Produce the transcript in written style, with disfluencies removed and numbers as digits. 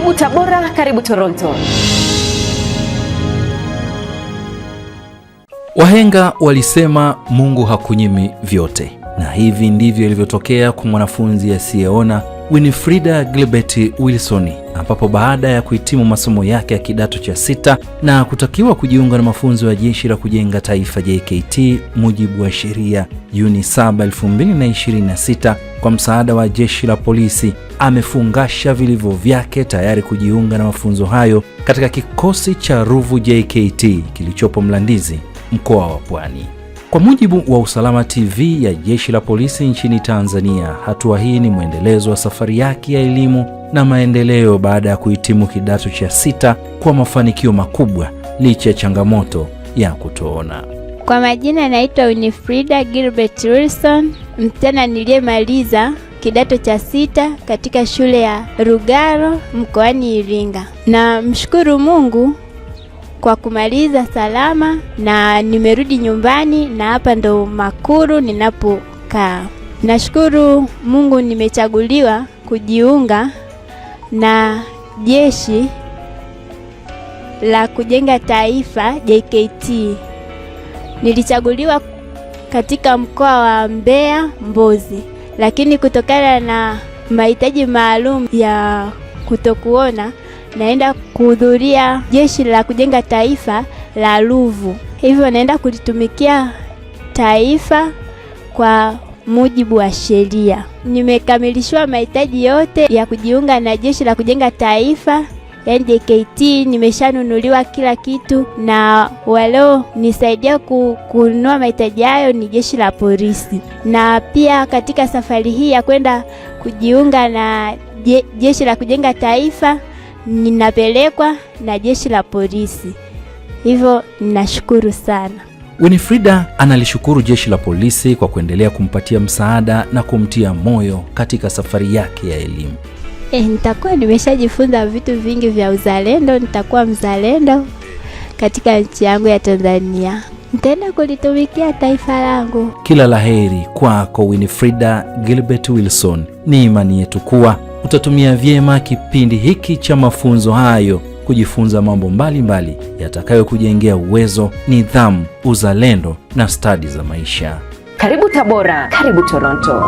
Karibu Tabora, karibu Toronto. Wahenga walisema Mungu hakunyimi vyote, na hivi ndivyo ilivyotokea kwa mwanafunzi asiyeona Winifrida Gilbert Wilson, ambapo baada ya kuhitimu masomo yake ya kidato cha 6 na kutakiwa kujiunga na mafunzo ya Jeshi la Kujenga Taifa JKT mujibu wa sheria Juni 7, 2026, kwa msaada wa Jeshi la Polisi amefungasha vilivyo vyake tayari kujiunga na mafunzo hayo katika kikosi cha Ruvu JKT kilichopo Mlandizi, mkoa wa Pwani. Kwa mujibu wa Usalama TV ya Jeshi la Polisi nchini Tanzania, hatua hii ni mwendelezo wa safari yake ya elimu na maendeleo baada ya kuhitimu kidato cha 6 kwa mafanikio makubwa licha ya changamoto ya kutoona. Kwa majina naitwa Winifrida Gilbert Wilson, msichana niliyemaliza kidato cha 6 katika shule ya Rugaro mkoani Iringa. Na mshukuru Mungu kwa kumaliza salama na nimerudi nyumbani, na hapa ndo Makuru ninapokaa. Nashukuru Mungu nimechaguliwa kujiunga na Jeshi la Kujenga Taifa JKT. Nilichaguliwa katika mkoa wa Mbeya, Mbozi, lakini kutokana na mahitaji maalum ya kutokuona naenda kuhudhuria Jeshi la Kujenga Taifa la Ruvu. Hivyo naenda kulitumikia taifa kwa mujibu wa sheria. Nimekamilishwa mahitaji yote ya kujiunga na Jeshi la Kujenga Taifa yani JKT. Nimeshanunuliwa kila kitu, na walio nisaidia kununua mahitaji hayo ni Jeshi la Polisi. Na pia katika safari hii ya kwenda kujiunga na Jeshi la Kujenga Taifa ninapelekwa na Jeshi la Polisi. Hivyo ninashukuru sana. Winifrida analishukuru Jeshi la Polisi kwa kuendelea kumpatia msaada na kumtia moyo katika safari yake ya elimu. Nitakuwa nimeshajifunza vitu vingi vya uzalendo, nitakuwa mzalendo katika nchi yangu ya Tanzania. Nitaenda kulitumikia taifa langu. Kila laheri kwako Winifrida Gilbert Wilson. Ni imani yetu kuwa utatumia vyema kipindi hiki cha mafunzo hayo kujifunza mambo mbalimbali yatakayokujengea uwezo, nidhamu, uzalendo na stadi za maisha. Karibu Tabora, karibu Toronto.